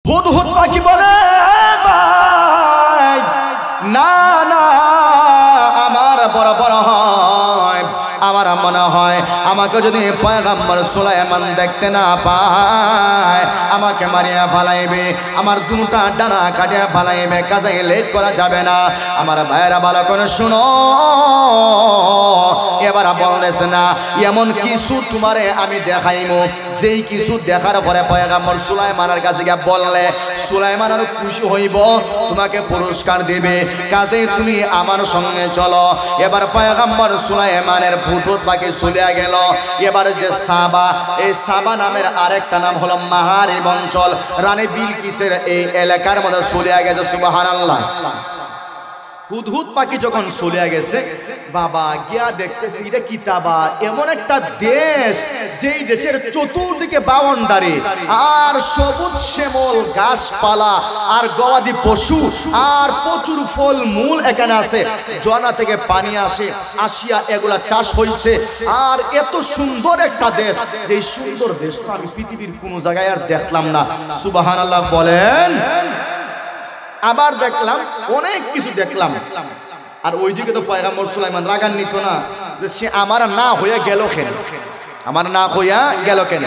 হুদহুদ পাখি বলে ভাই না না আমার বড় বড় হয়, আমার মনে হয় আমাকে যদি পয়গম্বর সুলাইমান দেখতে না পায় আমাকে মারিয়া ফেলাইবে, আমার দুটা ডানা কাটিয়া ফেলাইবে, কাজে লেট করা যাবে না। আমার ভাইয়েরা ভালো করে শুনো, এবার বলতেছে না এমন কিছু তোমারে আমি দেখাইমু যেই কিছু দেখার পরে পয়গম্বর সুলাইমানের কাছে গিয়ে বললে সুলাইমান আর খুশি হইব, তোমাকে পুরস্কার দেবে, কাজে তুমি আমার সঙ্গে চলো। এবার পয়গম্বর সুলাইমানের হুদহুদ পাখি চলে গেল। এবার যে সাবা, এই সাবা নামের আরেকটা নাম হলো মাহারিব অঞ্চল, রানী বিলকিসের এই এলাকার মধ্যে চলে গেছে। সুবহানাল্লাহ। হুদহুদ পাখি যখন চলে গেছে বাবা গিয়া দেখতেছি এটা কিতাবা এমন একটা দেশ যেই দেশের চতুর্দিকে বাউন্ডারি আর সবুজ শ্যামল গাছপালা আর গবাদি পশু আর প্রচুর ফল মূল এখানে আছে, ঝর্ণা থেকে পানি আসে আসিয়া এগুলা চাষ হইছে। আর এত সুন্দর একটা দেশ, যেই সুন্দর দেশটা আমি পৃথিবীর কোনো জায়গায় আর দেখলাম না। সুবহানাল্লাহ বলেন। আবার দেখলাম অনেক কিছু দেখলাম। আর ওইদিকে তো পয়গম্বর সুলাইমান রাগান্বিত না, সে আমার না হইয়া গেল কেন, আমার না হইয়া গেল কেন।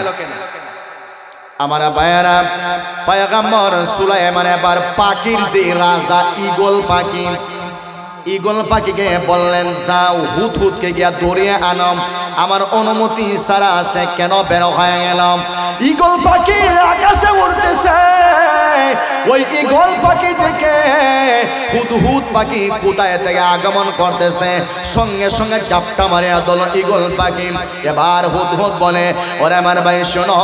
আমার ভাইয়েরা পয়গম্বর সুলাইমান এবার পাখির যে রাজা ঈগল পাখি, ঈগল পাখিকে বললেন যাও হুদহুদকে গিয়া ধরিয়ে আনম, আমার অনুমতি ছাড়া সে কেন বের হয়ে গেলাম। ঈগল পাখি আকাশে উড়তেছে, ওই ঈগল পাখি দেখে হুদহুদ পাখি কোথায় থেকে আগমন করতেছে, সঙ্গে সঙ্গে চাপটা মারিয়া দল ঈগল পাখি। এবার হুদহুদ বলে ওরে আমার ভাই শোনো,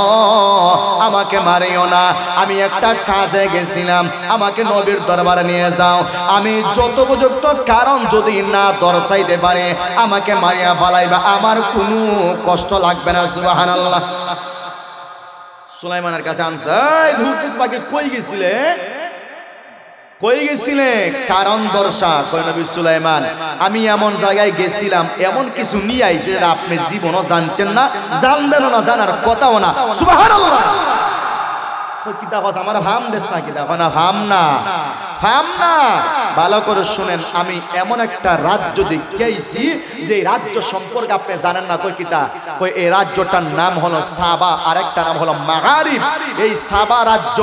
আমাকে মারিও না, আমি একটা কাজে গেছিলাম, আমাকে নবীর দরবারে নিয়ে যাও, আমি যত উপযুক্ত কারণ যদি না দর্শাইতে পারে আমাকে মারিয়া ফেলাইবা, আমার কোনো কষ্ট লাগবে না। সুবহানাল্লাহ। সুলাইমানের কাছে আনছে হুদহুদ পাখি কই গেছিলে, কই গেছিলে, কারণ দর্শা। কই নবী সুলাইমান আমি এমন জায়গায় গেছিলাম, এমন কিছু নিয়ে আইছে যেটা আপনি জীবনও জানছেন না, জানবেনও না, জানার কথাও না। সুবহানাল্লাহ। কিতা কথা আমার ভাম দেশ না, কিতা না ভাম না, ভাম না। ভালো করে শুনেন, আমি এমন একটা রাজ্য দেখে আইছি যে রাজ্য সম্পর্কে আপনি জানেন না। কই কিতা, কই এই রাজ্যটার নাম হলো সাবা, আরেকটা নাম হলো মাগারিব। এই সাবা রাজ্য,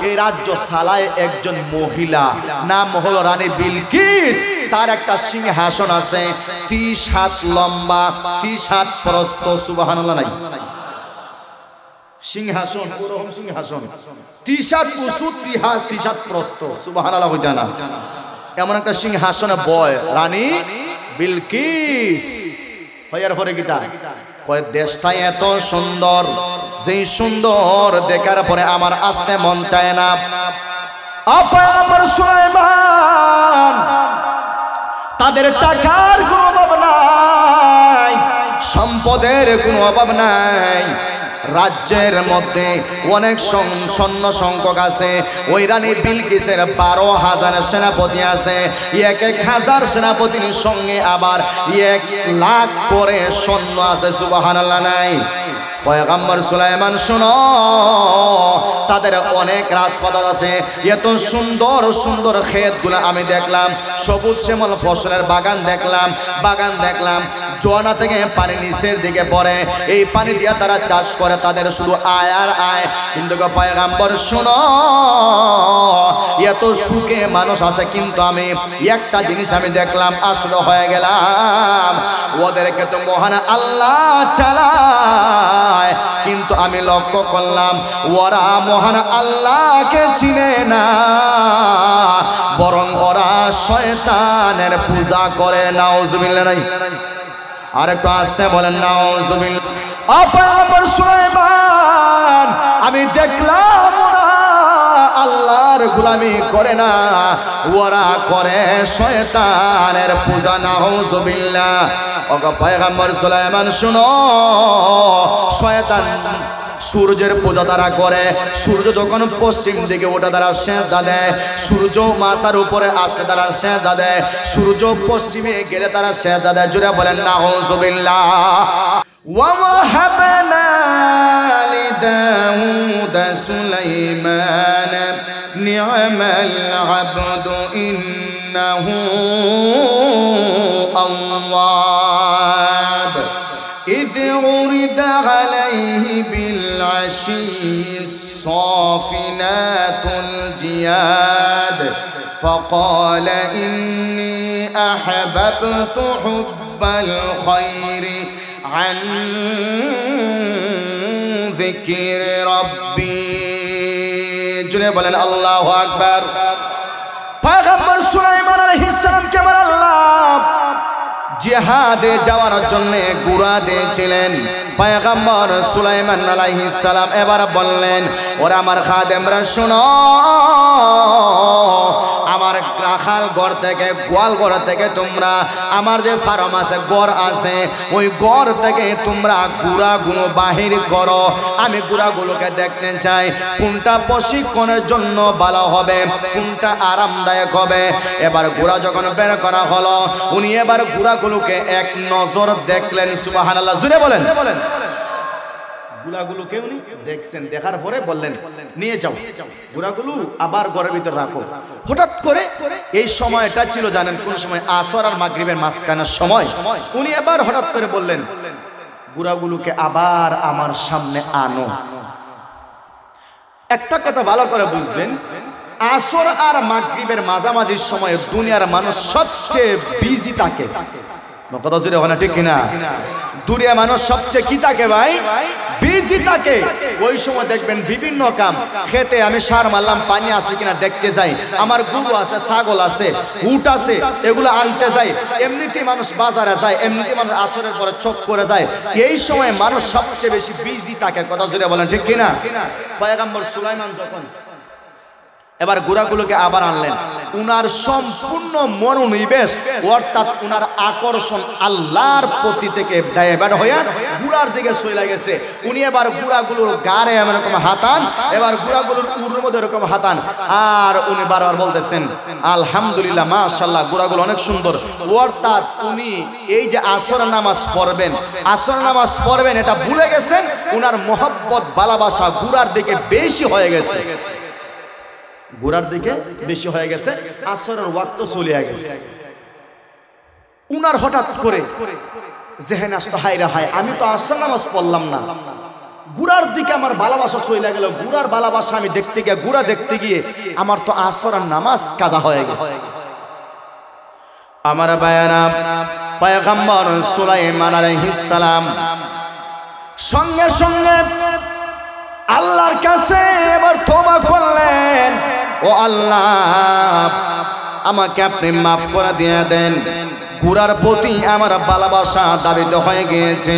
এই রাজ্য চালায় একজন মহিলা, নাম হলো রানী বিলকিস। তার একটা সিংহাসন আছে 30 হাত লম্বা, 30 হাত প্রস্থ। সুবহানাল্লাহ। নাই সিংহাসন, ওরকম সিংহাসন 30 হাত উঁচু, 30 হাত প্রস্থ। সুবহানাল্লাহ হইতা না, এমন একটা সিংহাসনে বয় রানী বিলকিস। হইয়ার পরে গিটা কয় দেশটা এত সুন্দর, যেই সুন্দর দেখার পরে আমার আসতে মন চায় না। পয়গম্বর সুলাইমান তাদের টাকার কোনো অভাব নাই, সম্পদের কোনো অভাব নাই, রাজ্যের মধ্যে অনেক সৈন্য সংখ্যক আছে। ওই রানী বিলকিসের 12,000 সেনাপতি আছে, 1,000 সেনাপতির সঙ্গে আবার 1 লাখ করে সৈন্য আছে। সুবহানাল্লাহ। নাই পয়গম্বর সুলাইমান শোনো, তাদের অনেক রাজপাত আছে, এত সুন্দর সুন্দর ক্ষেতগুলো আমি দেখলাম, সবুজ শ্যামল ফসলের বাগান দেখলাম, ঝর্ণা থেকে পানি নিচের দিকে পড়ে, এই পানি দিয়ে তারা চাষ করে, তাদের শুধু আয় আর আয়। কিন্তু পয়গম্বর শোনো, এত সুখে মানুষ আছে, কিন্তু আমি একটা জিনিস আমি দেখলাম, আসলে হয়ে গেলাম, ওদেরকে তো মহান আল্লাহ চালায়, কিন্তু আমি লক্ষ্য করলাম ওরা মহান আল্লাহকে চিনে না, বরং ওরা শয়তানের পূজা করে। নাউজুবিল্লাহ। নাই আর একটু আসতে বলেন নাউজুবিল্লাহ। পয়গম্বর সুলাইমান আমি দেখলাম ওরা আল্লাহর গোলামি করে না, ওরা করে শয়তানের পূজা। নাউজুবিল্লাহ। ওগো পয়গম্বর সুলাইমান শুনো, শয়তান সূর্যের পূজা তারা করে, সূর্য যখন পশ্চিম দিকে ওঠে তারা সেজদা দেয়, সূর্য মাথার উপরে আসলে তারা সেজদা দেয়, সূর্য পশ্চিমে গেলে তারা সেজদা দেয়। জোরে বলেন নাউজুবিল্লাহ। ওয়া ওয়াহাবনা داود سليمان نعم العبد إنه أواب إذ عرض عليه بالعشي الصافنات الجياد فقال إني أحببت حب الخير عن ذكر ربي جنة بلن الله أكبر पैगम्बर सुलाइमान अलैहिस सालाम के বার আল্লাহ জিহাদে যাওয়ার জন্য ঘোড়া দিয়েছিলেন पैगम्बर सुलाइमान अलैहिस सालाम এবার বললেন ওরে আমার খাদেমরা শুনো আমার রাখাল ঘর থেকে গোয়াল ঘর থেকে তোমরা আমার যে ফার্ম আছে ঘর আছে ওই ঘর থেকে তোমরা ঘোড়াগুলো বাহির করো আমি ঘোড়াগুলোকে দেখতে চাই কোনটা প্রশিক্ষণের জন্য ভালো হবে কোনটা আরামদায়ক হবে এবার ঘোড়া যখন বের করা হলো উনি এবার ঘোড়াগুলোকে এক নজর দেখলেন সুবহানাল্লাহ জোরে বলেন ঘোড়াগুলোকে উনি দেখছেন দেখার পরে বললেন নিয়ে যাও ঘোড়াগুলো আবার ঘরের ভিতর রাখো হঠাৎ করে এই সময়টা ছিল জানেন কোন সময় আসর আর মাগরিবের মাঝখানের সময় উনি আবার হঠাৎ করে বললেন ঘোড়াগুলোকে আবার আমার সামনে আনো একটা কথা ভালো করে বুঝবেন আসর আর মাগরিবের মাঝামাঝি সময়ে দুনিয়ার মানুষ সবচেয়ে বিজি থাকে কথা জুড়ে হয় না ঠিক কিনা দুনিয়া মানুষ সবচেয়ে কি থাকে ভাই বিজি থাকে ওই সময় দেখবেন বিভিন্ন কাম খেতে আমি সার মারলাম পানি আছে কিনা দেখতে যাই আমার গরু আছে ছাগল আছে উট আছে এগুলো আনতে যাই এমনিতেই মানুষ বাজারে যায় এমনিতেই মানুষ আসরের পরে চোখ করে যায় এই সময় মানুষ সবচেয়ে বেশি বিজি থাকে কথা জুড়ে বলেন ঠিক কিনা পয়গম্বর সুলাইমান যখন এবার ঘোড়াগুলোকে আবার আনলেন উনার সম্পূর্ণ মনোনিবেশ অর্থাৎ উনার আকর্ষণ আল্লাহর প্রতি থেকে ডাইভার্ট হয়ে ঘোড়ার দিকে চলে গেছে উনি এবার ঘোড়াগুলোর গাড়ে এরকম হাতান এবার ঘোড়াগুলোর উড়ের মধ্যে এরকম হাতান আর উনি বারবার বলতেছেন আলহামদুলিল্লাহ মাশাআল্লাহ ঘোড়াগুলো অনেক সুন্দর অর্থাৎ উনি এই যে আসর নামাজ পড়বেন এটা ভুলে গেছেন উনার মহব্বত ভালোবাসা ঘোড়ার দিকে বেশি হয়ে গেছে ঘোড়ার দিকে বেশি হয়ে গেছে আসরের ওয়াক্ত চলে গেছে উনার হঠাৎ করে জেহেন আসতো হায় রে হায় আমি তো আসর নামাজ পড়লাম না ঘোড়ার দিকে আমার ভালোবাসা চলে গেল ঘোড়ার ভালোবাসা আমি দেখতে গিয়ে ঘোড়া দেখতে গিয়ে আমার তো আসরের নামাজ কাজা হয়ে গেছে আমার বায়ানা পয়গম্বর সুলাইমান আলাইহিস সালাম সঙ্গে সঙ্গে আল্লাহর কাছে এবার তওবা করলেন ও আল্লাহ আমাকে আপনি মাফ করে দিয়ে দেন ঘোড়ার প্রতি আমার ভালোবাসা দাবিত হয়ে গিয়েছে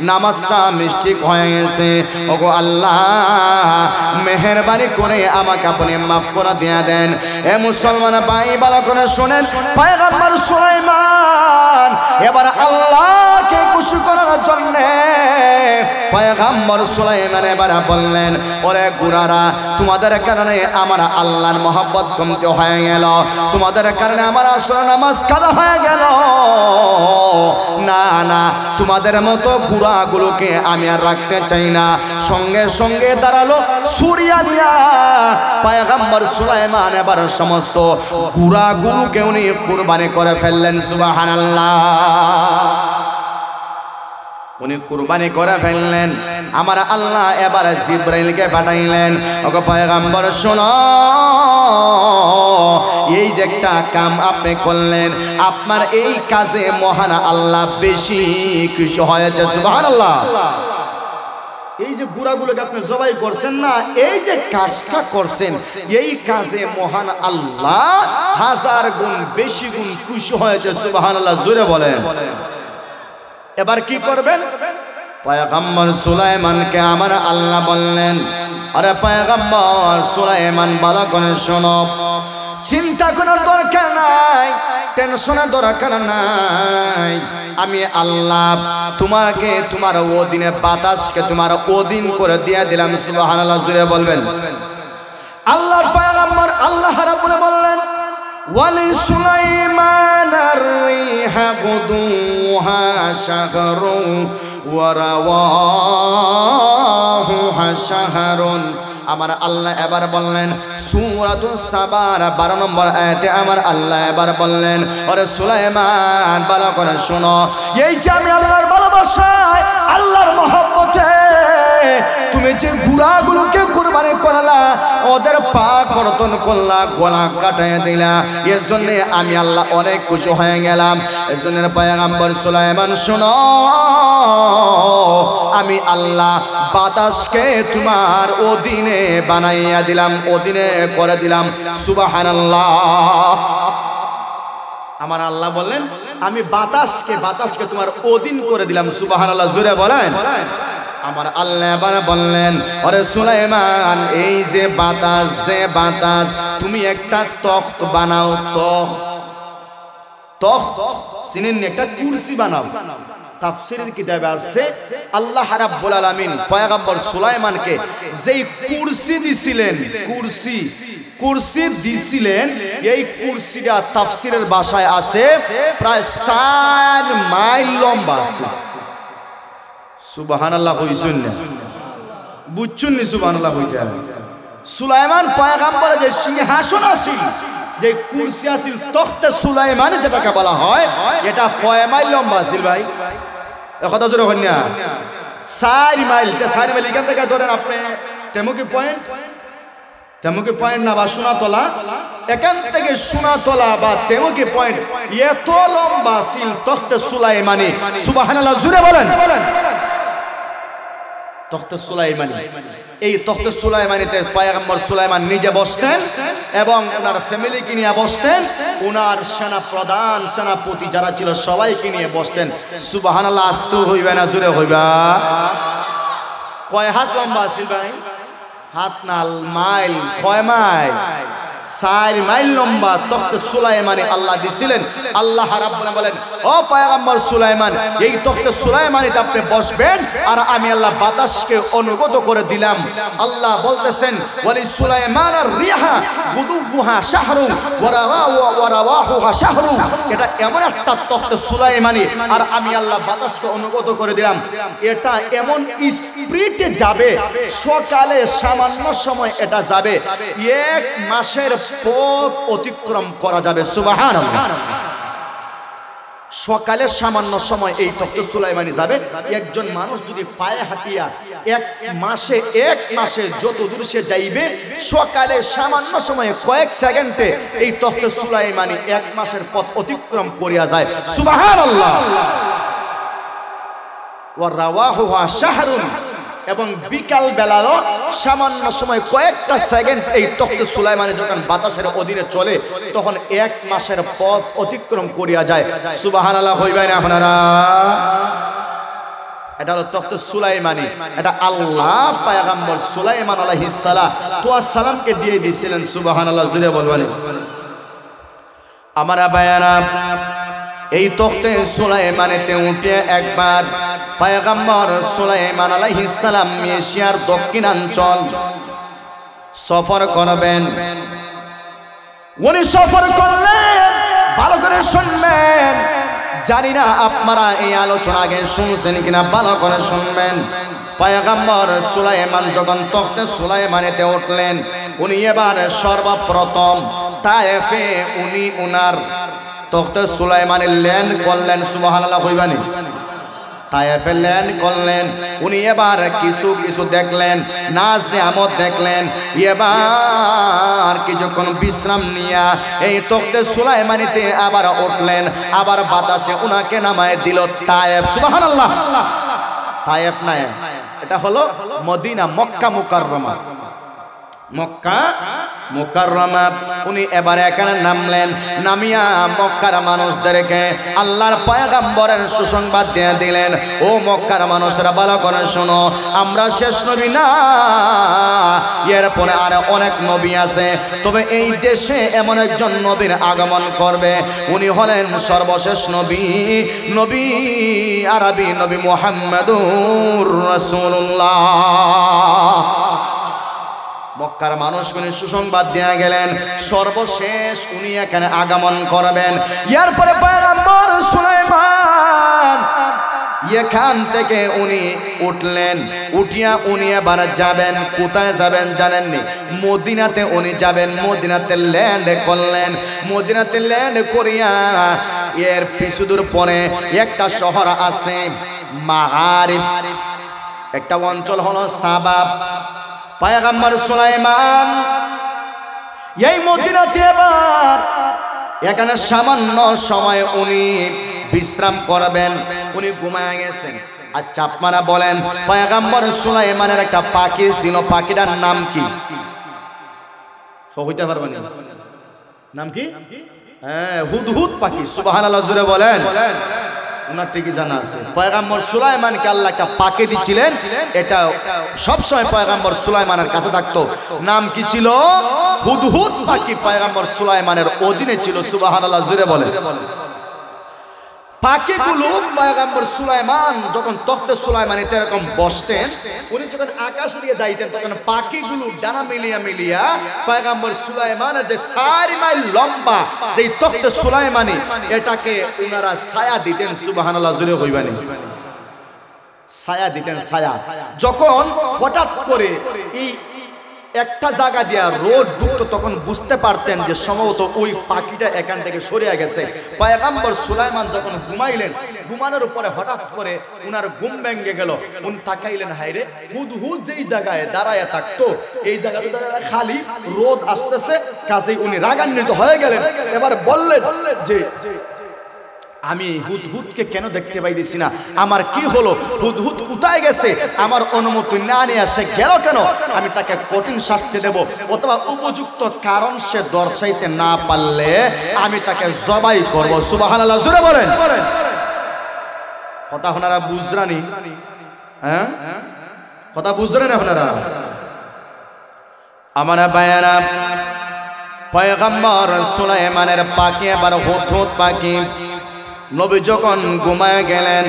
নামাজটা মিষ্টি হয়ে গেছে ওগো আল্লাহ মেহেরবানি করে আমাকে আপনি মাফ করে দিয়ে দেন এ মুসলমান ভাই ভালো করে শুনেন পয়গম্বর সুলাইমান এবার আল্লাহকে খুশি করার জন্য পয়গম্বর সুলাইমান এবার বললেন ওরে ঘোড়ারা তোমাদের কারণে আমার আল্লাহর মহব্বত কমতে হয়ে গেল তোমাদের কারণে আমার আসর নামাজ কাজা হয়ে গেল না না তোমাদের মতো ঘোড়াগুলোকে আমি আর রাখতে চাই না সঙ্গে সঙ্গে দাঁড়ালো সুরিয়ানিয়া পয়গম্বর সুলাইমান এবার সমস্ত ঘোড়াগুলোকে উনি কুরবানি করে ফেললেন সুবহানাল্লাহ উনি কুরবানি করে ফেললেন আমার আল্লাহ এবার জিবরাইলকে পাঠাইলেন ওগো পয়গম্বর শোনো এই যে একটা কাম আপনি করলেন আপনার এই কাজে মহান আল্লাহ বেশি খুশি হয়েছে সুবহানাল্লাহ এই যে ঘোড়াগুলোকে আপনি জবাই করছেন না এই যে কাজটা করছেন এই কাজে মহান আল্লাহ হাজার গুণ বেশি গুণ খুশি হয়েছে সুবহানাল্লাহ জোরে বলেন এবার কি করবেন পয়গম্বর সুলাইমানকে আমার আল্লাহ বললেন আরে পয়গম্বর সুলাইমান ভালো করে শোনো চিন্তা করার দরকার নাই টেনশনের দরকার নাই আমি আল্লাহ তোমাকে তোমার অধীনে বাতাসকে তোমার অধীন করে দিয়ে দিলাম সুবহানাল্লাহ জুড়ে বলবেন আল্লাহর পয়গম্বর আল্লাহ রাব্বুল বললেন ওয়ালি সুলাইমান আর-রিহা গুদুহা শাহরু ওয়া রাওয়াহুহা শাহরুন। আমার আল্লাহ এবার বললেন সূরাতুস সাবার 12 নম্বর আয়াতে আমার আল্লাহ এবার বললেন ওরে সুলাইমান ভালো করে শোনো, এই যে আমি আল্লাহর ভালোবাসায় আল্লাহর মহব্বতে তুমি যে ঘোড়াগুলোকে কুরবানি করলা, ওদের পা কর্তন করলা, গলা কাটাইয়া দিলা, এর জন্য আমি আল্লাহ অনেক খুশি হয়ে গেলাম। এর জন্য পয়গম্বর সুলাইমান শোনো, আমি আল্লাহ বাতাসকে তোমার অধীনে বানাইয়া দিলাম, অধীনে করে দিলাম। সুবহানাল্লাহ। আমার আল্লাহ বললেন আমি বাতাসকে তোমার অধীন করে দিলাম। সুবহানাল্লাহ, জোরে বলেন। আমার আল্লাহ এবার বললেন ওরে সুলাইমান, এই যে বাতাস তুমি একটা তখ্ত বানাও। তখ্ত চিনেন, একটা কুরসি বানাও। তাফসীরের কিতাবে আছে আল্লাহ রাব্বুল আলামিন পয়গম্বর সুলাইমানকে যেই কুরসি দিছিলেন, কুরসি দিছিলেন, এই কুরসিটা তাফসীরের ভাষায় আছে প্রায় 4 মাইল লম্বা আছে। সুবহানাল্লাহ কইছেন না, বুঝছেন নি? সুবহানাল্লাহ কইতে সুলাইমান পয়গম্বরের যে সিংহাসন আছিল, যে কুরসি আছিল, তখতে সুলাইমান যেটাকে বলা হয়, এটা কয় মাইল লম্বা আছিল ভাই? কথা জোরে হন না, 4 মাইল। 4 মাইল এখান থেকে ধরেন আপনি তেমুকি পয়েন্ট না বা সোনাতলা, এখান থেকে সোনাতলা বা তেমুকি পয়েন্ট এত লম্বা ছিল তখতে সুলাইমানি। সুবহানাল্লাহ, জোরে বলেন। তখতে সুলাইমানি, এই তখতে সুলাইমানিতে পয়গম্বর সুলাইমান নিজে বসতেন এবং ওনার ফ্যামিলিকে নিয়ে বসতেন, ওনার সেনাপতি যারা ছিল সবাইকে নিয়ে বসতেন। সুবহানাল্লাহ, আস্তে হইবে না জোরে হইবা? কয় হাত লম্বা আছিল ভাই? হাত না মাইল। কয় মাইল? 4 মাইল লম্বা তখতে সুলাইমানি আল্লাহ দিছিলেন। আল্লাহ রাব্বুল আলামিন বলেন ও পয়গম্বর সুলাইমান, এই তখতে সুলাইমানিতে আপনি বসবেন আর আমি আল্লাহ বাতাসকে অনুগত করে দিলাম। আল্লাহ বলতেছেন ওয়ালি সুলাইমানার রিহা গুদুহা শাহরু ওয়া রাওয়াহুহা শাহরু। এটা এমন একটা তখতে সুলাইমানি আর আমি আল্লাহ বাতাসকে অনুগত করে দিলাম, এটা এমন স্পিডে যাবে, সকালে সামান্য সময় এটা যাবে, 1 মাসের পথ অতিক্রম করা যাবে। সুবহানাল্লাহ। সকালে সামান্য সময় এই তখতে সুলাইমানি যাবে, একজন মানুষ যদি পায়ে হাঁটিয়া 1 মাসে যত দূর সে যাইবে, সকালে সামান্য সময়ে কয়েক সেকেন্ডে এই তখতে সুলাইমানি 1 মাসের পথ অতিক্রম করিয়া যায়। সুবহানাল্লাহ। ওয়া রাওয়াহুহা শাহরুন, এবং বিকাল বেলাও সামান্য সময় কয়েকটা সেকেন্ড এই তখতে সুলাইমানি যখন বাতাসের অধীনে চলে, তখন 1 মাসের পথ অতিক্রম করিয়া যায়। সুবহানাল্লাহ হইবেন আপনারা? এটা হলো তখতে সুলাইমানি। এটা আল্লাহ পয়গম্বর সুলাইমান আলাইহিস সালামকে দিয়ে দিয়েছিলেন। সুবহানাল্লাহ, জোরে বলবেন। আমার ভাইয়ারা, এই তখতে সুলাইমানিতে উঠে একবার পয়গম্বর সুলাইমান আলাইহিস সালাম এশিয়ার দক্ষিণাঞ্চল সফর করবেন। উনি সফর করলেন, ভালো করে শুনবেন। জানি না আপনারা এই আলোচনা আগে শুনছেন কিনা, ভালো করে শুনবেন। পয়গম্বর সুলাইমান যখন তখতে সুলাইমানিতে উঠলেন, উনি এবার সর্বপ্রথম তায়েফে উনি উনার তখতে সুলাইমানের ল্যান্ড করলেন। সুবহানাল্লাহ হইবানি? তায়েফে ল্যান্ড করলেন। উনি এবার কিছু দেখলেন, নাজ নিয়ামত দেখলেন। এবার কিছুক্ষণ বিশ্রাম নিয়া এই তখতে সুলাইমানিতে আবার উঠলেন, আবার বাতাসে উনাকে নামায় দিল তায়েফ। সুবহানাল্লাহ। তায়েফ না, এটা হলো মদিনা, মক্কা মুকাররমা। মক্কা মুকাররমা। উনি এবার এখানে নামলেন, নামিয়া মক্কার মানুষদেরকে আল্লাহর পয়গম্বরের সুসংবাদ দিয়ে দিলেন, ও মক্কার মানুষরা ভালো করে শোনো, আমরা শেষ নবী না, এরপরে আর অনেক নবী আছে, তবে এই দেশে এমন একজন নবীর আগমন করবে, উনি হলেন সর্বশেষ নবী আরবি নবী মুহাম্মদুর রাসূলুল্লাহ। মক্কার মানুষগুলি সুসংবাদ দিয়ে গেলেন, সর্বশেষ উনি এখানে আগমন করবেন। এরপরে পয়গম্বর সুলাইমান এখান থেকে উনি উঠলেন, উঠিয়া উনি এবার যাবেন কোথায় যাবেন জানেননি? মদিনাতে উনি যাবেন। মদিনাতে ল্যান্ড করলেন। মদিনাতে ল্যান্ড করিয়া এর কিছু দূর পরে একটা শহর আছে মাগারিব, একটা অঞ্চল হলো সাবা। পয়গম্বর সুলাইমান এই মদিনাতে এবার এখানে সামান্য সময় উনি বিশ্রাম করবেন। উনি ঘুমায় গেছেন। আচ্ছা আপনারা বলেন, পয়গম্বর সুলাইমানের একটা পাখি ছিল, পাখিটার নাম কি? কইতে পারবেন? নাম কি? হ্যাঁ, হুদহুদ পাখি। সুবহানাল্লাহ জোরে বলেন। ওনার ঠিকই জানা আছে। পয়গম্বর সুলাইমানকে আল্লাহ একটা পাখি দিয়েছিলেন, এটা সবসময় পয়গম্বর সুলাইমানের কাছে থাকতো। নাম কি ছিল? হুদহুদ পাখি। পয়গম্বর সুলাইমানের অধীনে ছিল। সুবহানাল্লাহ জোরে বলেন। পাখিগুলো পয়গম্বর সুলাইমান যখন তখতে সুলাইমানিতে এরকম বসতেন, উনি যখন আকাশ দিয়ে যাইতেন, তখন পাখিগুলো ডানা মিলিয়া মিলিয়া পয়গম্বর সুলাইমানের যে 4 মাইল লম্বা যে তখতে সুলাইমানি, এটাকে ওনারা ছায়া দিতেন। সুবহানাল্লাহ জোরে কইবানি। ছায়া দিতেন, ছায়া। যখন হঠাৎ করে এই একটা জায়গা দিয়া রোড ঢুকতো, তখন বুঝতে পারতেন যে সম্ভবত ওই পাখিটা এখান থেকে সরিয়া গেছে। পয়গম্বর সুলাইমান যখন ঘুমাইলেন, ঘুমানোর উপরে হঠাৎ করে উনার ঘুম ভেঙে গেল। উনি তাকাইলেন, হাইরে হুদহুদ যেই জায়গায় দাঁড়ায় থাকতো, এই জায়গাটা খালি, রোদ আসতেছে। কাজেই উনি রাগান্বিত হয়ে গেলেন। এবার বললেন যে আমি হুদহুদকে কেন দেখতে পাইতেছি না? আমার কি হলো? হুদহুদ কোথায় গেছে? আমার অনুমতি না নিয়ে আসে গেল কেন? আমি তাকে কঠিন শাস্তি দেব, অথবা উপযুক্ত কারণ সে দর্শাইতে না পারলে আমি তাকে জবাই করব। সুবহানাল্লাহ জোরে বলেন। কথা আপনারা বুঝরানি? হ্যাঁ, কথা বুঝলেন আপনারা? আমার ভাইয়েরা, পয়গম্বর সুলাইমানের পাখি আবার হুদহুদ পাখি নবী যখন ঘুমায় গেলেন,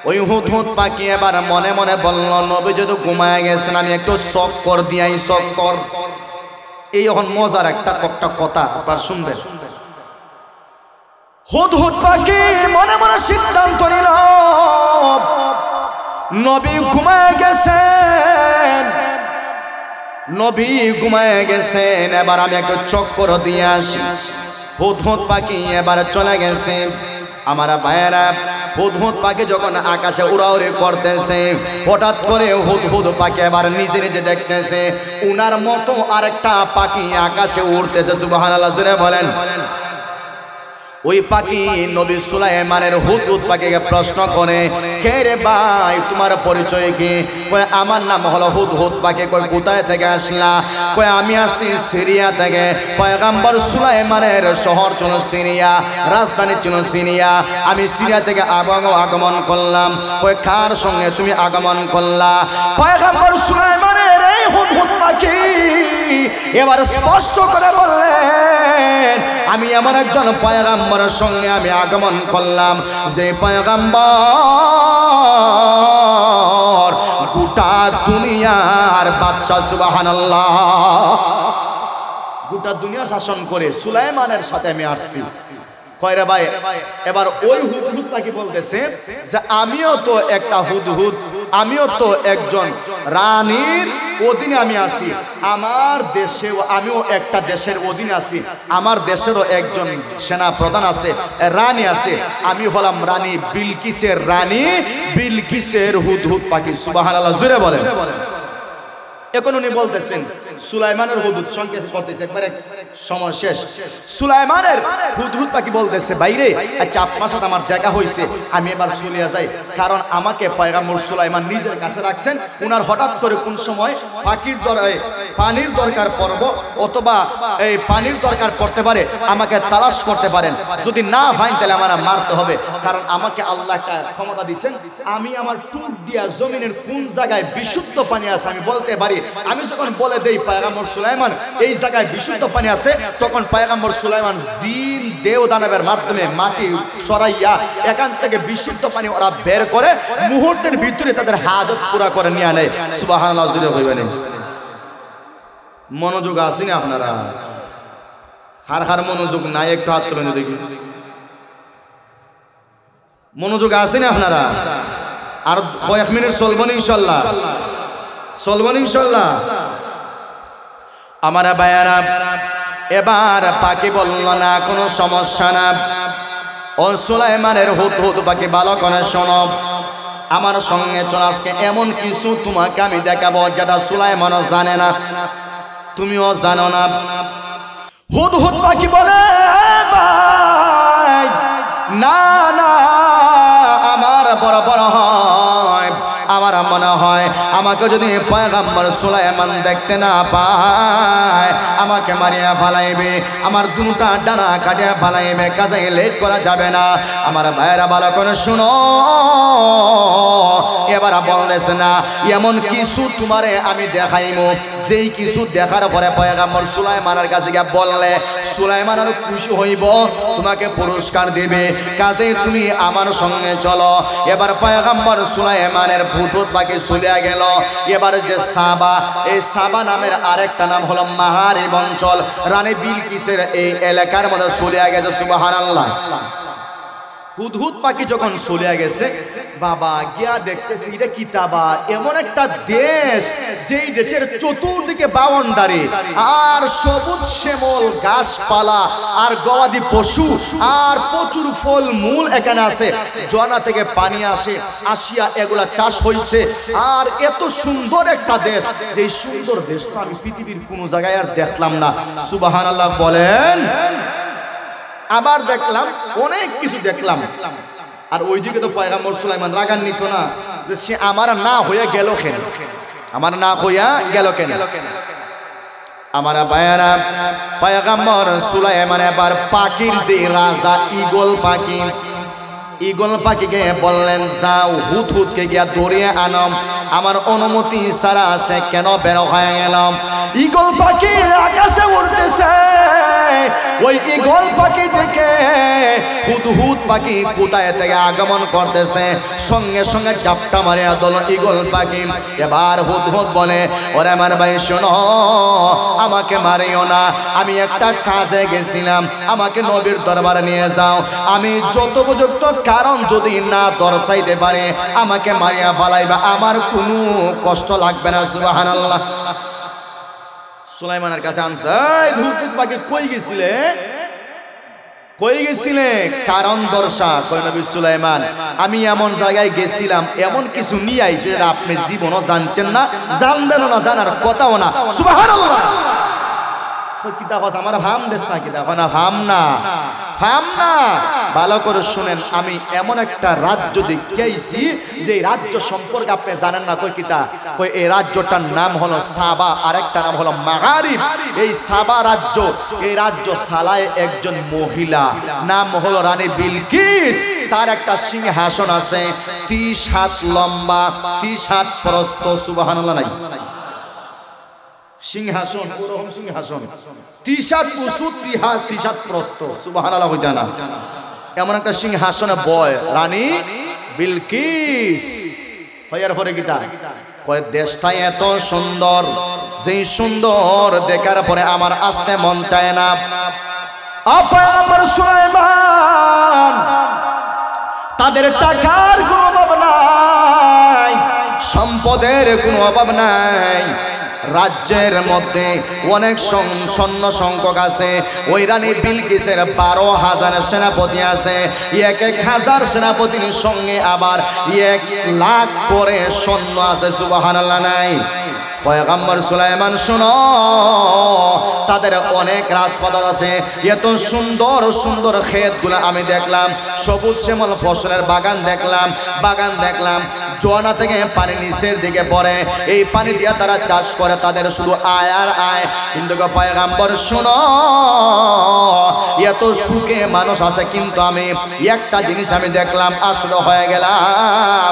ওই হুদহুদ পাখি এবার মনে মনে বলল, নবী যদি ঘুমায় গেছেন, আমি একটু চক্কর দিয়াই। চক্কর, এই এখন মজার একটা কথা আপনারা শুনবেন। হুদহুদ পাখি মনে মনে সিদ্ধান্ত নিল, নবী ঘুমায় গেছেন, নবী ঘুমায় গেছেন, এবার আমি একটু চক্কর দিয়ে আসি। হুদহুদ পাখি এবার চলে গেছে। আমার ভাইয়েরা, হুদহুদ পাখি যখন আকাশে উড়াউড়ি করতেছে, হঠাৎ করে হুদহুদ পাখি এবার নিজে নিজে দেখতেছে উনার মতো আরেকটা পাখি আকাশে উড়তেছে। সুবহানাল্লাহ জোরে বলেন। ওই পাখি নবী সুলাইমানের হুদহুদ পাখিকে প্রশ্ন করে, কে রে ভাই, তোমার পরিচয় কি? কয় আমার নাম হলো হুদহুদ পাখি। কয় কোথায় থেকে আসলা? কয় আমি আসছি সিরিয়া থেকে। পয়গম্বর সুলাইমানের শহর ছিল সিরিয়া, রাজধানী ছিল সিরিয়া। আমি সিরিয়া থেকে আগমন করলাম। কয় কার সঙ্গে তুমি আগমন করলা? পয়গম্বর সুলাইমানের এই হুদহুদ পাখি এবার স্পষ্ট করে বললেন, আমি এমন একজন পয়গম্বরের সঙ্গে আমি আগমন করলাম, যে পয়গম্বর গোটা দুনিয়ার বাদশা। সুবহানাল্লাহ। গোটা দুনিয়া শাসন করে সুলাইমানের সাথে আমি আসছি। কয় রে ভাই, এবার ওই হুদহুদ পাখি বলতেছে যে আমিও তো একটা হুদহুদ, আমিও তো একজন রানীর অধীনে আমি আছি। আমার দেশেও আমিও একটা দেশের অধীনে আছি। আমার দেশেরও একজন সেনা প্রধান আছে, রানী আছে। আমি হলাম রানী বিলকিসের রানী, বিলকিসের হুদহুদ পাখি। সুবহানাল্লাহ জোরে বলেন। এখন উনি বলতেছেন সুলাইমানের হুদহুদ সংক্ষেপ করতেছে, একবারে সময় শেষ। সুলাইমানের হুদহুদ পাখি বলতেছে, বাইরে আচ্ছা আপনার সাথে আমার দেখা হয়েছে, আমি এবার চলে যাই, কারণ আমাকে পয়গম্বর সুলাইমান নিজের কাছে রাখছেন। উনার হঠাৎ করে কোন সময় পানির দরকার পড়ব, অথবা এই পানির দরকার পড়তে পারে, আমাকে তালাশ করতে পারেন। যদি না হয় তাহলে আমার মারতে হবে, কারণ আমাকে আল্লাহ একটা ক্ষমতা দিয়েছেন, আমি আমার টুক দিয়া জমিনের কোন জায়গায় বিশুদ্ধ পানি আছে আমি বলতে পারি। আমি যখন বলে দেই পয়গম্বর সুলাইমান এই জায়গায় বিশুদ্ধ পানি আছে, তখন পয়গম্বর সুলাইমান জিন দেও দানবের মাধ্যমে মাটি সরাইয়া এখান থেকে বিশুদ্ধ পানি ওরা বের করে মুহূর্তের ভিতরে তাদের হাজত পুরা করে নিয়ে নেয়। সুবহানাল্লাহ জুড়ে হইবেন। মনোযোগ আসেনি আপনারা? হার মনোযোগ নাই, একটু হাত তুলে দেখি। মনোযোগ আছেন আপনারা? আর কয়েক মিনিট চলবেন ইনশাল্লাহ, চলবেন ইনশাল্লাহ। আমার ভাইয়ারা, এবার পাখি বলল না কোনো সমস্যা না। ও সুলাইমানের হুদহুদ পাখি ভালো করে শোনো, আমার সঙ্গে চল, আজকে এমন কিছু তোমাকে আমি দেখাবো যেটা সুলাইমানও জানে না, তুমিও জানো না। হুদহুদ পাখি বলে, ভাই না না, আমার বড় বড় হয়, আমার মনে হয় আমাকে যদি পয়গম্বর সুলাইমান দেখতে না পায় আমাকে মারিয়া ফালাইবে, আমার দুটা ডানা কাটিয়া ফালাইবে, কাজে লেট করা যাবে না। আমার ভাইয়েরা ভালো করে শুনো, এবার বলতেছে না এমন কিছু তোমারে আমি দেখাইমু, যেই কিছু দেখার পরে পয়গম্বর সুলাইমানের কাছে গিয়ে বললে সুলাইমান আরো খুশি হইব, তোমাকে পুরস্কার দেবে, কাজে তুমি আমার সঙ্গে চলো। এবার পয়গম্বর সুলাইমানের ভূত পাখি চলে গেল। এবার যে সাবা, এই সাবা নামের আরেকটা নাম হলো মাহারিব অঞ্চল, রানী বিলকিসের এই এলাকার মধ্যে চলে গেছে। সুবহানাল্লাহ। হুদহুদ পাখি যখন চলে গেছে, বাবা গিয়া দেখতেছি এটা কিতাবা, এমন একটা দেশ যেই দেশের চতুর্দিকে বাউন্ডারি আর সবুজ শ্যামল গাছপালা আর গবাদি পশু আর প্রচুর ফল মূল এখানে আছে, ঝর্ণা থেকে পানি আসে, আসিয়া এগুলা চাষ হয়েছে। আর এত সুন্দর একটা দেশ, যেই সুন্দর দেশটা আমি পৃথিবীর কোনো জায়গায় আর দেখলাম না। সুবহানাল্লাহ বলেন। আবার দেখলাম অনেক কিছু দেখলাম। আর ওইদিকে তো পয়গম্বর সুলাইমান রাগান্বিত না, সে আমার না হইয়া গেল কেন, আমার না হইয়া গেল কেন। আমার ভাইয়েরা, পয়গম্বর সুলাইমান এবার পাখির যে রাজা ঈগল পাখি, ঈগল পাখিকে বললেন যাও হুদহুদকে গিয়া ধরিয়ে আনো, আমার অনুমতি ছাড়া সে কেন বের হয়ে গেল। ঈগল পাখি আকাশে উড়তেছে, ওই ঈগল পাখি দেখে হুদহুদ পাখি কোথায় থেকে আগমন করতেছে, সঙ্গে সঙ্গে চাপটা মারিয়া দল ঈগল পাখি। এবার হুদহুদ বলে, ওরে আমার ভাই শোনো, আমাকে মারিও না, আমি একটা কাজে গেছিলাম, আমাকে নবীর দরবারে নিয়ে যাও, আমি যত উপযুক্ত কারণ যদি না দর্শাইতে পারে আমাকে মারিয়া ফালাইবা, আমার কোনো কষ্ট লাগবে না। সুবহানাল্লাহ। সুলাইমানের কাছে আনছে, হুদহুদ পাখি কই গেছিলে, কই গেছিলে, কারণ দর্শা। কই নবী সুলাইমান, আমি এমন জায়গায় গেছিলাম, এমন কিছু নিয়ে আইছে যেটা আপনি জীবনও জানছেন না, জানবেনও না, জানার কথাও না। সুবহানাল্লাহ। কিতাব আছে আমার ভাম দেশ না, কিতাব না ভাম না, ভাম না। ভালো করে শুনেন, আমি এমন একটা রাজ্য দেখিয়েছি যে রাজ্য সম্পর্কে আপনি জানেন না। কই কিতা, কই এই রাজ্যটার নাম হলো সাবা, আরেকটা নাম হলো মাগারিব। এই সাবা রাজ্য, এই রাজ্য চালায় একজন মহিলা, নাম হলো রানী বিলকিস। তার একটা সিংহাসন আছে 30 হাত লম্বা, 30 হাত প্রস্থ। সুবহানাল্লাহ। নাই সিংহাসন, ওরকম সিংহাসন 30 হাত উঁচু, 30 হাত প্রস্থ। সুবহানাল্লাহ হইতা না, এমন একটা সিংহাসনে বয় রানী বিলকিস। হইয়ার পরে গীতা কয় দেশটা এত সুন্দর, যেই সুন্দর দেখার পরে আমার আসতে মন চায় না। পয়গম্বর সুলাইমান তাদের টাকার কোনো অভাব নাই, সম্পদের কোনো অভাব নাই, রাজ্যের মধ্যে অনেক সৈন্য সংখ্যক আছে। ওই রানী বিলকিসের 12,000 সেনাপতি আছে, 1,000 সেনাপতির সঙ্গে আবার 1 লাখ করে সৈন্য আছে। সুবহানাল্লাহ। নাই পয়গম্বর সুলাইমান শোনো, তাদের অনেক রাজপাত আছে, এত সুন্দর সুন্দর ক্ষেতগুলো আমি দেখলাম, সবুজ শ্যামল ফসলের বাগান দেখলাম, ঝর্ণা থেকে পানি নিচের দিকে পড়ে, এই পানি দিয়ে তারা চাষ করে, তাদের শুধু আয় আর আয়। কিন্তু পয়গম্বর শোনো, এত সুখে মানুষ আছে, কিন্তু আমি একটা জিনিস আমি দেখলাম, আসলে হয়ে গেলাম,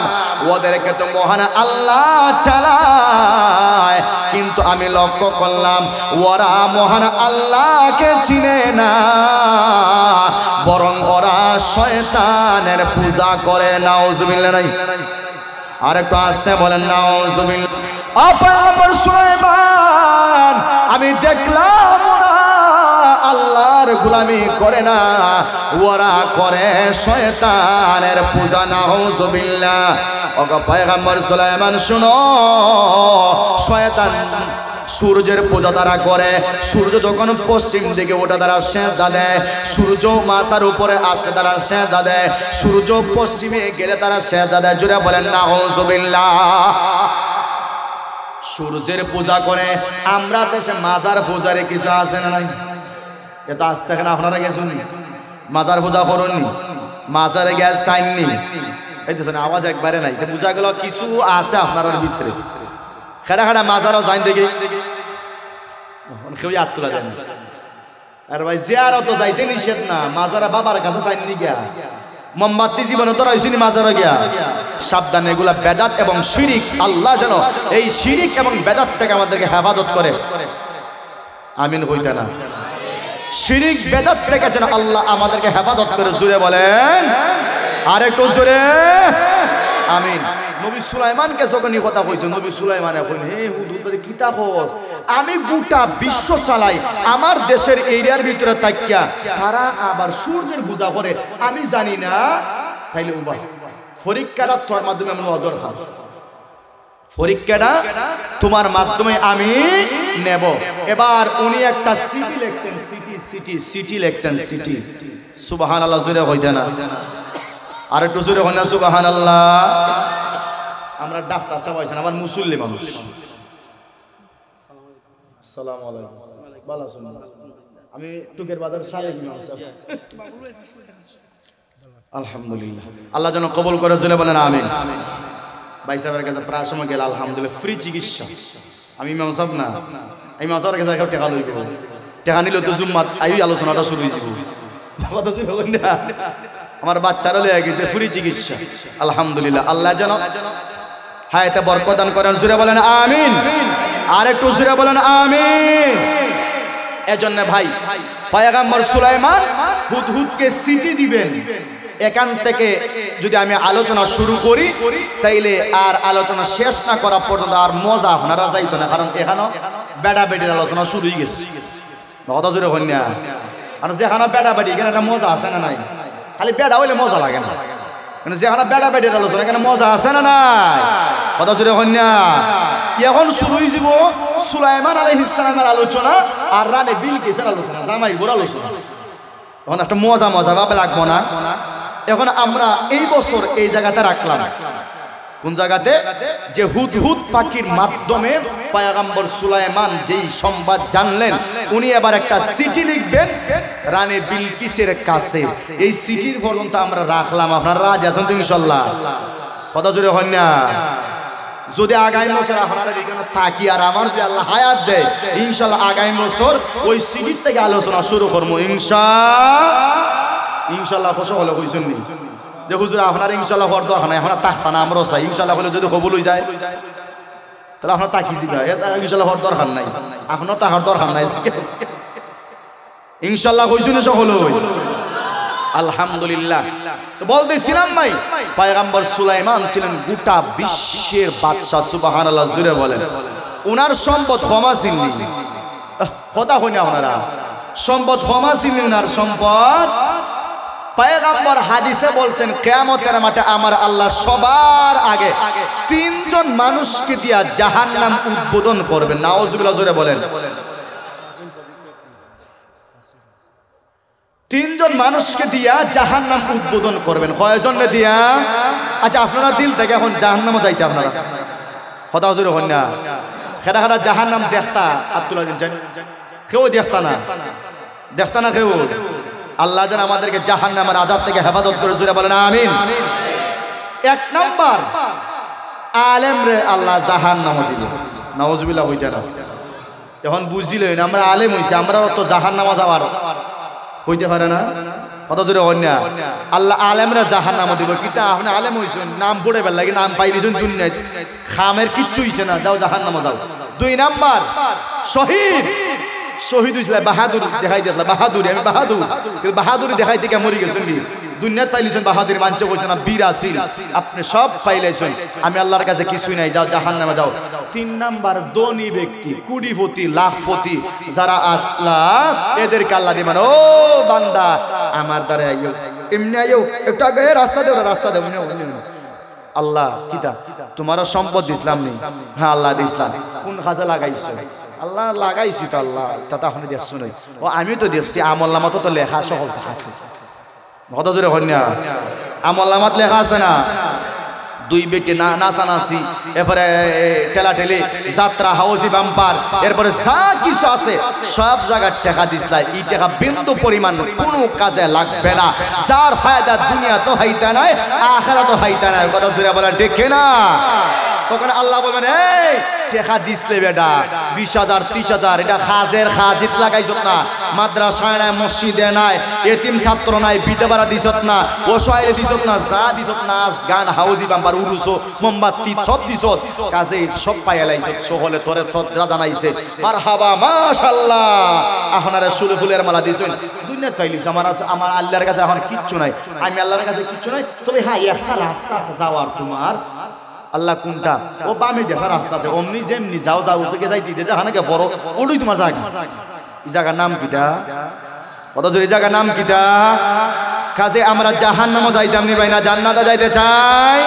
ওদেরকে তো মহান আল্লাহ চালায়, কিন্তু আমি লক্ষ্য করলাম ওরা মহান আল্লাহকে চিনে না, বরং ওরা শয়তানের পূজা করে। নাউজুবিল্লাহ। নাই আর একটু আসতে বলেন নাউজুবিল্লাহ। পয়গম্বর সুলাইমান, আমি দেখলাম ওরা আল্লাহর গোলামি করে না, ওরা করে শয়তানের পূজা। নাউযুবিল্লাহ। ওগো পয়গম্বর সুলাইমান শুনো, শয়তান সূর্যের পূজা তারা করে। সূর্য যখন পশ্চিম দিকে ওঠে তারা সেজদা দেয়, সূর্য মাথার উপরে আসলে তারা সেজদা দেয়, সূর্য পশ্চিমে গেলে তারা সেজদা দেয়। জোরে বলেন নাউযুবিল্লাহ। সূর্যের পূজা করে। আমরা দেশে মাজার পূজারে কিছু আছে না নাই? এটা আজ থেকে আপনারা গেছেন মাজার পূজা করুননি, মাজারে গ্যাস চাইননি, এই তো আওয়াজ একবারে নাই। তো পূজা গুলো কিছু আছে আপনার ভিতরে। খেড়া খেড়া মাজারও যাইন দেখি কেউ হাত তোলা যায় না। আর ভাই জিয়ারত যাইতে নিষেধ না, মাজারা বাবার কাছে চাইনি গিয়া মোমবাতি জীবনে তো রয়েছিনি মাজারে গিয়া। সাবধান, এগুলা বেদাত এবং শিরিক। আল্লাহ যেন এই শিরিক এবং বেদাত থেকে আমাদেরকে হেফাজত করে। আমিন হইতে না। শিরিক বেদাত থেকে যেন আল্লাহ আমাদেরকে হেফাজত করে। জুড়ে বলেন আর একটু জোরে আমিন। নবী সুলাইমানকে যখন এই কথা কইছে, নবী সুলাইমান এখন হে হুদুদ কি তা কস, আমি গোটা বিশ্ব চালাই, আমার দেশের এরিয়ার ভিতরে তাকিয়া তারা আবার সূর্যের পূজা করে, আমি জানি না। তাইলে উবা পরীক্ষাটা তোর মাধ্যমে আমি অদরকার, পরীক্ষাটা তোমার মাধ্যমে আমি নেব। এবার উনি একটা সিটি লেখছেন, সিটি লেখছেন, সিটি। সুবহানাল্লাহ জোরে হইতে না, আর একটু জোরে হয় না সুবহানাল্লাহ। আমরা ডাক্তার সাহেব, আমার মুসল্লি মানুষ। আসসালামু আলাইকুম, ভালো আছেন? আমি টুকের বাজার সাহেব আলহামদুলিল্লাহ। আল্লাহ যেন কবুল করে। জোরে বলেন আমিন। ভাই সাহেবের কাছে প্রায় সময় গেলে আলহামদুলিল্লাহ ফ্রি চিকিৎসা। আমি ইমাম সাহেব না, ইমাম সাহেবের কাছে টাকা লইতে হবে, টাকা নিলে তো জুম্মাত আই আলোচনাটা শুরু হয়ে যাব। কথা শুনে না, আমার বাচ্চারা লয়ে গেছে ফ্রি চিকিৎসা আলহামদুলিল্লাহ। আল্লাহ যেন হায়াতে বরকত দান করেন। জোরে বলেন আমিন। আর একটু জোরে বলেন আমিন। এজন্য ভাই পয়গম্বর সুলাইমান হুদহুদকে সিটি দিবেন। এখান থেকে যদি আমি আলোচনা শুরু করি তাইলে আর আলোচনা শেষ না করা পর্যন্ত আর মজা আপনারা যাইতো না, কারণ এখানেও বেড়া বেড়ির আলোচনা শুরু হয়ে গেছে। কথা জোরে হন না, আর যেখানে বেড়া বেড়ি এখানে একটা মজা আছে না নাই? খালি বেড়া হইলে মজা লাগে না, কিন্তু যেখানে বেড়া বেড়ির আলোচনা এখানে মজা আছে না নাই? কথা জোরে হন না। এখন শুরু হয়ে যাব সুলাইমান আলাইহিস সালামের আলোচনা আর রানী বিলকিসের আলোচনা, জামাই বুড়ার আলোচনা। এখন একটা মজা মজা ভাবে লাগবো না? এখন আমরা এই বছর এই জায়গাতে রাখলাম, কোন জায়গাতে? যে হুদহুদ পাখির মাধ্যমে পয়গম্বর সুলাইমান যেই সংবাদ জানলেন, উনি এবার একটা চিঠি লিখবেন রানী বিলকিসের কাছে। এই চিঠির পর্যন্ত আমরা রাখলাম। আপনারা রাজি আছেন তো ইনশাআল্লাহ? কথা জোরে হয় না? যদি আগামী বছর আপনারা এখানে থাকি আর আমার যদি আল্লাহ হায়াত দেয়, ইনশাআল্লাহ আগামী বছর ওই চিঠির থেকে আলোচনা শুরু করবো ইনশাআল্লাহ। খুশি হলো কইছেন নি যে হুজুর আপনার ইনশাআল্লাহ হওয়ার দরকার নাই, আপনার তাকতা না আমরা চাই। ইনশাআল্লাহ হলে যদি কবুল হয়ে যায় তাহলে আপনার তাকি দিবা, ইনশাআল্লাহ হওয়ার দরকার নাই, আপনার তাকার দরকার নাই। ইনশাআল্লাহ কইছেন সকলে আলহামদুলিল্লাহ। তো বলতেছিলাম ভাই পয়গম্বর সুলাইমান ছিলেন গোটা বিশ্বের বাদশা। সুবহানাল্লাহ জুড়ে বলেন। উনার সম্পদ ক্ষমা ছিননি, কথা হই না আপনারা, সম্পদ ক্ষমা ছিননি উনার সম্পদ। পয়গম্বর হাদিসে বলছেন কিয়ামতের মাঠে আমার আল্লাহ সবার আগে তিনজন মানুষকে দিয়া জাহান্নাম উদ্বোধন করবেন। নাউজুবিল্লাহ জোরে বলেন। তিনজন মানুষকে দিয়া জাহান্নাম উদ্বোধন করবেন। কয়জনে দিয়া? আচ্ছা আপনারা দিল থেকে এখন জাহান্নামে যাইতে আপনারা কথা জোরে হন না। খেদা খেদা জাহান্নাম দেখতা আব্দুল্লাহ দিন কেউ দেখতা না, দেখতা না কেউ। আল্লাহ যেন আমাদেরকে জাহান্নামের আযাব থেকে হেফাজত করে। জোরে বলেন আমিন। এক নাম্বার আলেম রে আল্লাহ জাহান্নামে দিল। নাউজুবিল্লাহ হইতে না। এখন বুঝিলেন আমরা আলেম হইছি, আমরা তো জাহান্নামে যাওয়ার হইতে পারে না। কত জোরে অন্যা আল্লাহ আলেমরা জাহান্নামে দিব। কিতা আপনি আলেম হইছেন, নাম পড়ে বেল লাগে, নাম পাই দিয়েছেন দুনিয়ায়, খামের কিচ্ছু হইছে না, যাও জাহান্নামে যাও। দুই নাম্বার শহীদ, শহীদ হইছিল বাহাদুর দেখাই দিয়েছিল, বাহাদুরি আমি বাহাদুর, কিন্তু বাহাদুরি দেখাই থেকে মরি গেছেন। দুনিয়া পাইলেছেন বাহাদুর মানছে কইছে না বীর আসিল আপনি সব পাইলেছেন আমি আল্লাহর কাছে কিছুই নাই যাও জাহান্নামে যাও 3 নাম্বার ধনী ব্যক্তি কোটিপতি লাখপতি যারা আসলা এদেরকে আল্লাহ দিবেন ও বান্দা আমার দ্বারা আইও এমনি আইও একটু আগে রাস্তা দেও আল্লাহ কিতা তোমারও সম্পদ ইসলাম নেই হ্যাঁ আল্লাহ ইসলাম কোন কাজে লাগাইছো আল্লাহ লাগাইছি তো আল্লাহ তা তখন দেখছো নাই ও আমি তো দেখছি আমল নামাতো তো লেখা সকল আছে কত জোরে হন্যা আমল নামাত লেখা আছে না দুই বেটি নাচানাচি এরপরে ঠেলাঠেলি যাত্রা হাউজি বাম্পার এরপরে যা কিছু আছে সব জায়গার টাকা দিসলাই এই টাকা বিন্দু পরিমাণ কোনো কাজে লাগবে না যার ফায়দা দুনিয়া তো হইতা নাই আখিরাত তো হইতা নাই কথা জোরে বলা দেখে না তখন আল্লাহ বলবেন এই টাকা দিসলে বেটা 20,000 30,000 এটা খাজের খাজিত লাগাইছত না মাদ্রাসায় নাই মসজিদে নাই এতিম ছাত্র নাই বিধবারা দিছত না অসহায় দিছত না যা দিছত নাচ গান হাউজি বাম্পার উরুসো মোমবাতি সব দিছত কাজে সব পাইলাইছত সকলে তোরে শ্রদ্ধা জানাইছে মারহাবা মাশাআল্লাহ আপনারা সুলে ফুলের মালা দিছেন দুনিয়া তাইলিস আমার আল্লাহর কাছে এখন কিচ্ছু নাই আমি আল্লাহর কাছে কিচ্ছু নাই তবে হ্যাঁ একটা রাস্তা আছে যাওয়ার তোমার আল্লাহ কোনটা ও বামে দেখা রাস্তা আছে অমনি যেমনি যাও থেকে যাইতে জাহানাকে বড় ওডুই তোমার জায়গা এই জায়গার নাম কিটা কত জোরে জায়গার নাম কিটা কাজে আমরা জাহান্নামে যাইতাম নি ভাই না জান্নাতে যাইতে চাই